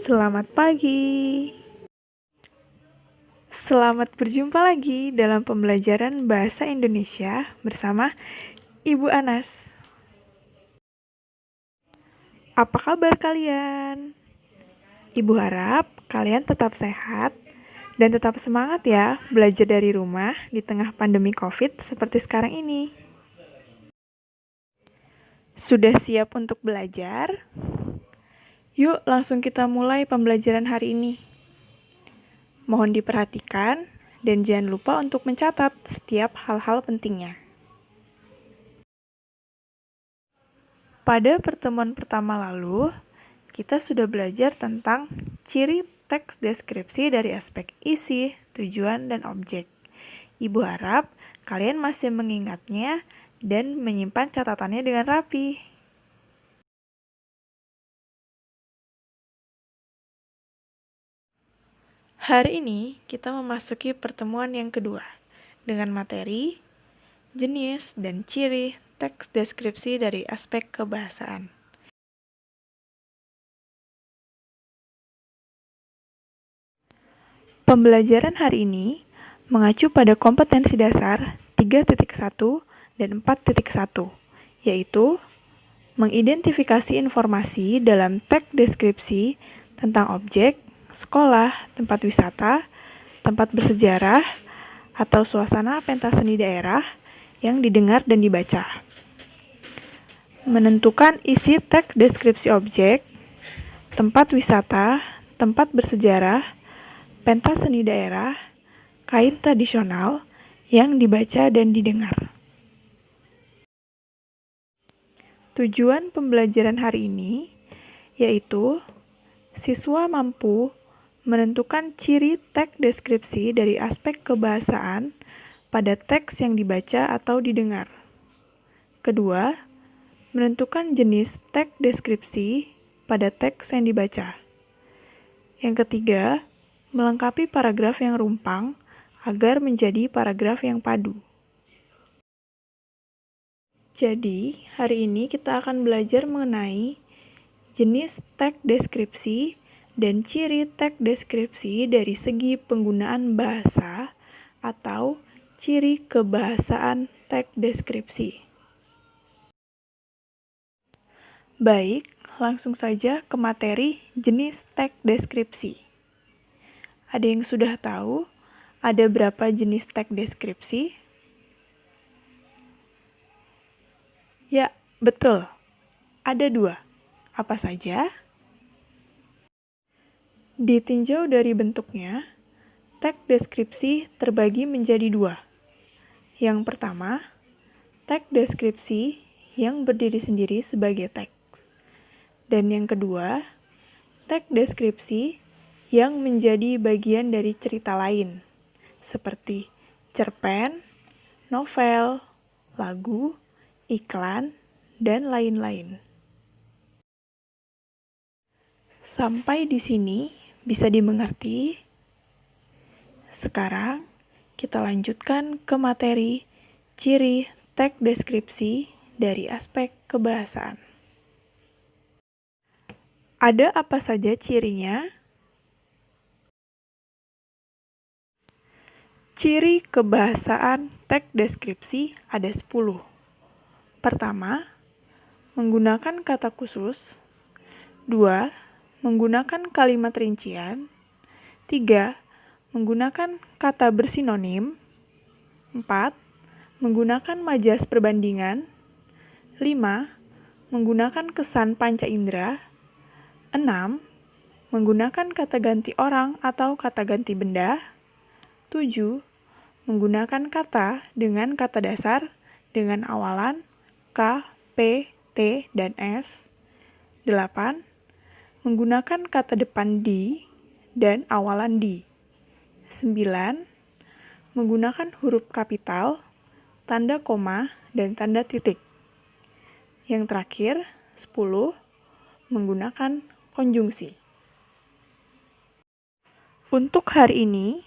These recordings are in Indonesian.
Selamat pagi. Selamat berjumpa lagi dalam pembelajaran Bahasa Indonesia bersama Ibu Anas. Apa kabar kalian? Ibu harap kalian tetap sehat dan tetap semangat ya belajar dari rumah di tengah pandemi COVID seperti sekarang ini. Sudah siap untuk belajar? Yuk langsung kita mulai pembelajaran hari ini. Mohon diperhatikan dan jangan lupa untuk mencatat setiap hal-hal pentingnya. Pada pertemuan pertama lalu, kita sudah belajar tentang ciri teks deskripsi dari aspek isi, tujuan, dan objek. Ibu harap kalian masih mengingatnya dan menyimpan catatannya dengan rapi. Hari ini kita memasuki pertemuan yang kedua dengan materi, jenis, dan ciri teks deskripsi dari aspek kebahasaan. Pembelajaran hari ini mengacu pada kompetensi dasar 3.1 dan 4.1, yaitu mengidentifikasi informasi dalam teks deskripsi tentang objek, sekolah, tempat wisata, tempat bersejarah, atau suasana pentas seni daerah yang didengar dan dibaca. Menentukan isi teks deskripsi objek, tempat wisata, tempat bersejarah, pentas seni daerah, kain tradisional yang dibaca dan didengar. Tujuan pembelajaran hari ini yaitu siswa mampu menentukan ciri teks deskripsi dari aspek kebahasaan pada teks yang dibaca atau didengar. Kedua, menentukan jenis teks deskripsi pada teks yang dibaca. Yang ketiga, melengkapi paragraf yang rumpang agar menjadi paragraf yang padu. Jadi, hari ini kita akan belajar mengenai jenis teks deskripsi dan ciri teks deskripsi dari segi penggunaan bahasa atau ciri kebahasaan teks deskripsi. Baik, langsung saja ke materi jenis teks deskripsi. Ada yang sudah tahu ada berapa jenis teks deskripsi? Ya, betul. Ada 2. Apa saja? Ditinjau dari bentuknya, teks deskripsi terbagi menjadi 2. Yang pertama, teks deskripsi yang berdiri sendiri sebagai teks. Dan yang kedua, teks deskripsi yang menjadi bagian dari cerita lain, seperti cerpen, novel, lagu, iklan, dan lain-lain. Sampai di sini bisa dimengerti? Sekarang kita lanjutkan ke materi ciri teks deskripsi dari aspek kebahasaan. Ada apa saja cirinya? Ciri kebahasaan teks deskripsi ada 10. Pertama, menggunakan kata khusus. 2. Menggunakan kalimat rincian. 3. Menggunakan kata bersinonim. 4. Menggunakan majas perbandingan. 5. Menggunakan kesan panca indera. 6. Menggunakan kata ganti orang atau kata ganti benda. 7. Menggunakan kata dengan kata dasar dengan awalan K, P, T, dan S. 8. Menggunakan kata depan di dan awalan di. 9. Menggunakan huruf kapital, tanda koma, dan tanda titik. Yang terakhir, 10. Menggunakan konjungsi. Untuk hari ini,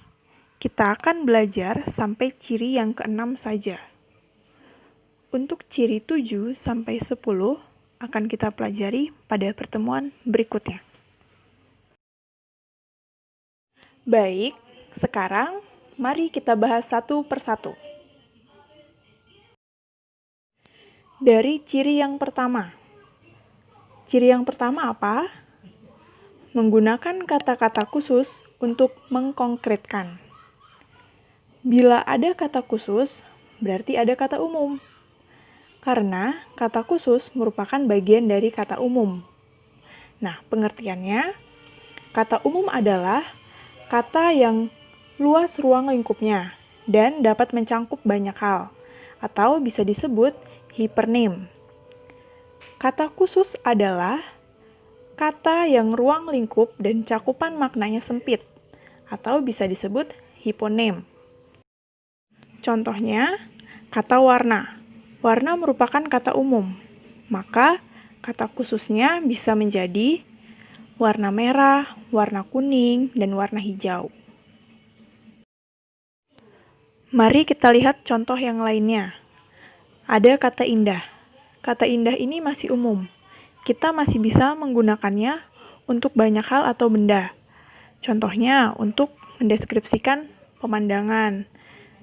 kita akan belajar sampai ciri yang ke-6 saja. Untuk ciri 7 sampai 10 akan kita pelajari pada pertemuan berikutnya. Baik, sekarang mari kita bahas satu persatu. Dari ciri yang pertama. Ciri yang pertama apa? Menggunakan kata-kata khusus untuk mengkonkretkan. Bila ada kata khusus, berarti ada kata umum. Karena kata khusus merupakan bagian dari kata umum. Nah, pengertiannya, kata umum adalah kata yang luas ruang lingkupnya dan dapat mencangkup banyak hal, atau bisa disebut hipernim. Kata khusus adalah kata yang ruang lingkup dan cakupan maknanya sempit, atau bisa disebut hiponim. Contohnya, kata warna. Warna merupakan kata umum, maka kata khususnya bisa menjadi warna merah, warna kuning, dan warna hijau. Mari kita lihat contoh yang lainnya. Ada kata indah. Kata indah ini masih umum. Kita masih bisa menggunakannya untuk banyak hal atau benda. Contohnya untuk mendeskripsikan pemandangan.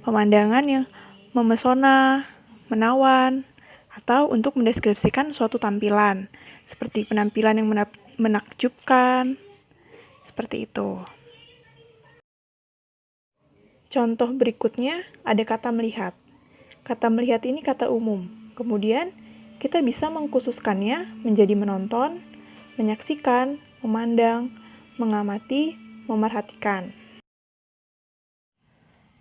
Pemandangan yang memesona, menawan, atau untuk mendeskripsikan suatu tampilan, seperti penampilan yang menakjubkan, seperti itu. Contoh berikutnya ada kata melihat. Kata melihat ini kata umum. Kemudian kita bisa mengkhususkannya menjadi menonton, menyaksikan, memandang, mengamati, memerhatikan.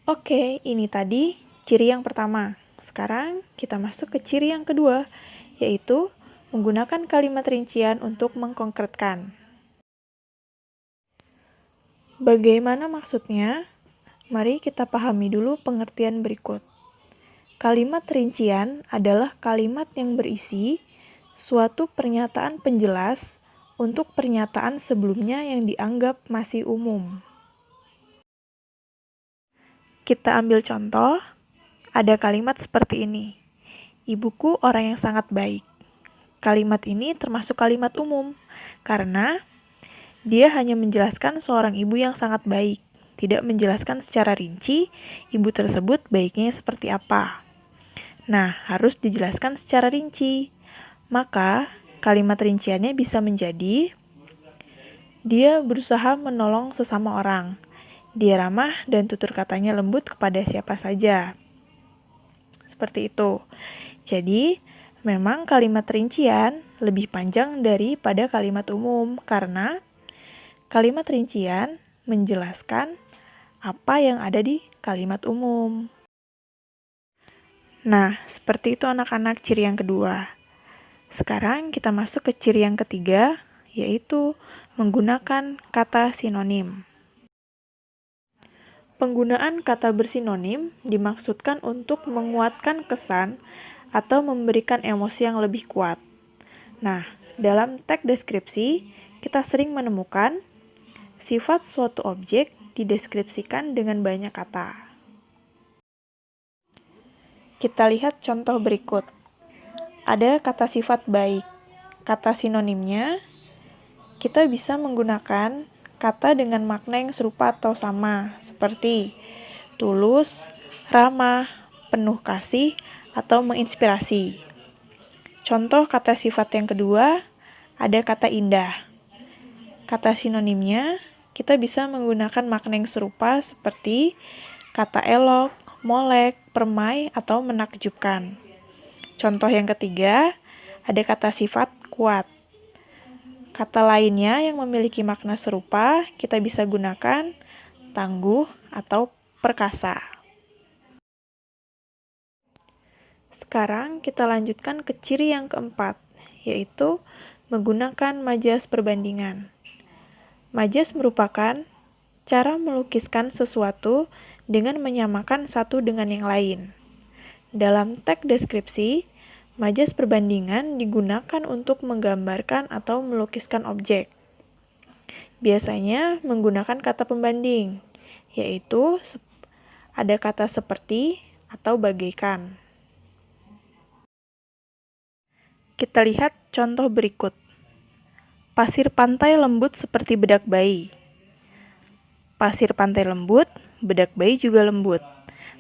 Oke, ini tadi ciri yang pertama. Sekarang kita masuk ke ciri yang kedua, yaitu menggunakan kalimat rincian untuk mengkonkretkan. Bagaimana maksudnya? Mari kita pahami dulu pengertian berikut. Kalimat rincian adalah kalimat yang berisi suatu pernyataan penjelas untuk pernyataan sebelumnya yang dianggap masih umum. Kita ambil contoh. Ada kalimat seperti ini. Ibuku orang yang sangat baik. Kalimat ini termasuk kalimat umum, karena dia hanya menjelaskan seorang ibu yang sangat baik, tidak menjelaskan secara rinci ibu tersebut baiknya seperti apa. Nah, harus dijelaskan secara rinci. Maka, kalimat rinciannya bisa menjadi, dia berusaha menolong sesama orang. Dia ramah dan tutur katanya lembut kepada siapa saja. Seperti itu. Jadi, memang kalimat rincian lebih panjang daripada kalimat umum karena kalimat rincian menjelaskan apa yang ada di kalimat umum. Nah, seperti itu anak-anak ciri yang kedua. Sekarang kita masuk ke ciri yang ketiga, yaitu menggunakan kata sinonim. Penggunaan kata bersinonim dimaksudkan untuk menguatkan kesan atau memberikan emosi yang lebih kuat. Nah, dalam teks deskripsi, kita sering menemukan sifat suatu objek dideskripsikan dengan banyak kata. Kita lihat contoh berikut. Ada kata sifat baik. Kata sinonimnya, kita bisa menggunakan kata dengan makna yang serupa atau sama, seperti tulus, ramah, penuh kasih, atau menginspirasi. Contoh kata sifat yang kedua, ada kata indah. Kata sinonimnya, kita bisa menggunakan makna yang serupa seperti kata elok, molek, permai, atau menakjubkan. Contoh yang ketiga, ada kata sifat kuat. Kata lainnya yang memiliki makna serupa, kita bisa gunakan tangguh atau perkasa. Sekarang kita lanjutkan ke ciri yang keempat, yaitu menggunakan majas perbandingan. Majas merupakan cara melukiskan sesuatu dengan menyamakan satu dengan yang lain. Dalam teks deskripsi, majas perbandingan digunakan untuk menggambarkan atau melukiskan objek. Biasanya menggunakan kata pembanding, yaitu ada kata seperti atau bagaikan. Kita lihat contoh berikut. Pasir pantai lembut seperti bedak bayi. pasir pantai lembut, bedak bayi juga lembut.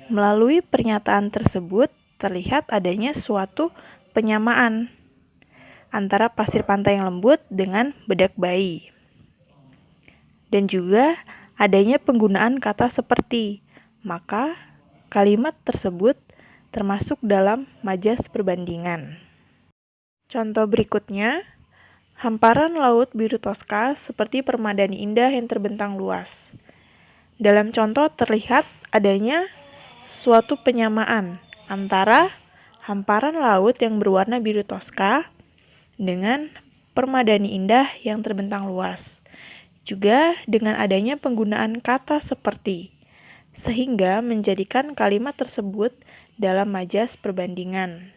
Melalui pernyataan tersebut, terlihat adanya suatu penyamaan antara pasir pantai yang lembut dengan bedak bayi. Dan juga adanya penggunaan kata seperti, maka kalimat tersebut termasuk dalam majas perbandingan. Contoh berikutnya, hamparan laut biru toska seperti permadani indah yang terbentang luas. Dalam contoh terlihat adanya suatu penyamaan antara hamparan laut yang berwarna biru toska dengan permadani indah yang terbentang luas. Juga dengan adanya penggunaan kata seperti, sehingga menjadikan kalimat tersebut dalam majas perbandingan.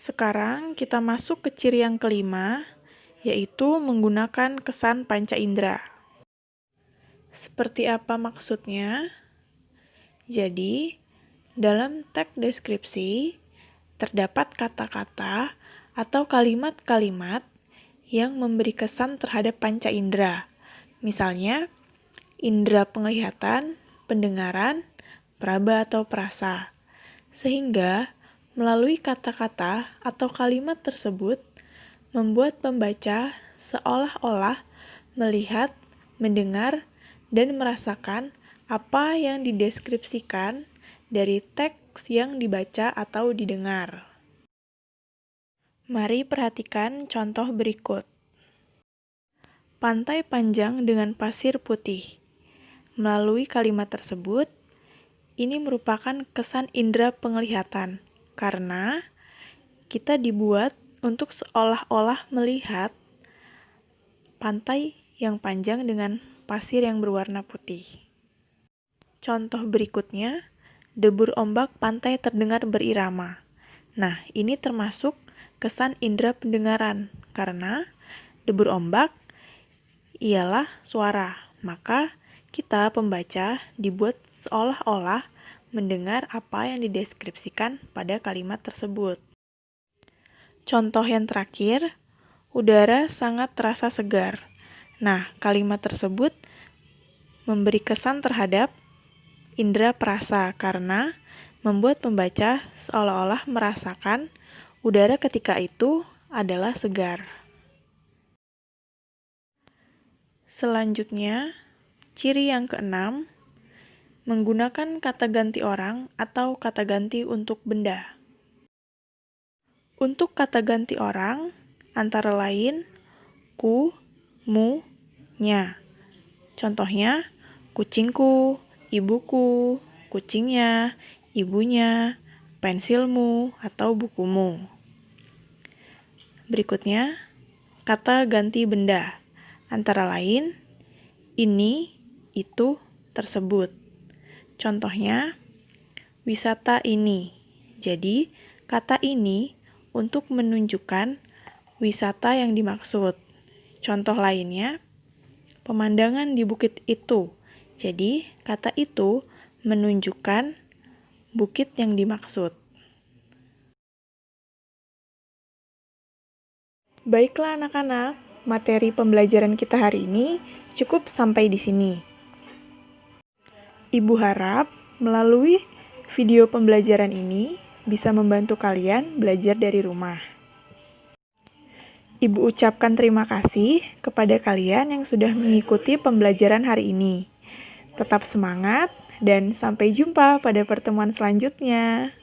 Sekarang kita masuk ke ciri yang kelima, yaitu menggunakan kesan panca indera. Seperti apa maksudnya? Jadi, dalam teks deskripsi terdapat kata-kata atau kalimat-kalimat yang memberi kesan terhadap panca indera. Misalnya, indera penglihatan, pendengaran, peraba atau perasa. Sehingga, melalui kata-kata atau kalimat tersebut, membuat pembaca seolah-olah melihat, mendengar, dan merasakan apa yang dideskripsikan dari teks yang dibaca atau didengar. Mari perhatikan contoh berikut. Pantai panjang dengan pasir putih. Melalui kalimat tersebut, ini merupakan kesan indera penglihatan, karena kita dibuat untuk seolah-olah melihat pantai yang panjang dengan pasir yang berwarna putih. Contoh berikutnya, debur ombak pantai terdengar berirama. Nah, ini termasuk kesan indera pendengaran, karena debur ombak ialah suara, maka kita pembaca dibuat seolah-olah mendengar apa yang dideskripsikan pada kalimat tersebut. Contoh yang terakhir, udara sangat terasa segar. Nah, kalimat tersebut memberi kesan terhadap indera perasa karena membuat pembaca seolah-olah merasakan udara ketika itu adalah segar. Selanjutnya, ciri yang keenam, menggunakan kata ganti orang atau kata ganti untuk benda. Untuk kata ganti orang, antara lain ku, mu, nya. Contohnya, kucingku, ibuku, kucingnya, ibunya, pensilmu, atau bukumu. Berikutnya, kata ganti benda. Antara lain, ini, itu, tersebut. Contohnya, wisata ini. Jadi, kata ini untuk menunjukkan wisata yang dimaksud. Contoh lainnya, pemandangan di bukit itu. Jadi, kata itu menunjukkan bukit yang dimaksud. Baiklah anak-anak, materi pembelajaran kita hari ini cukup sampai di sini. Ibu harap melalui video pembelajaran ini bisa membantu kalian belajar dari rumah. Ibu ucapkan terima kasih kepada kalian yang sudah mengikuti pembelajaran hari ini. Tetap semangat dan sampai jumpa pada pertemuan selanjutnya.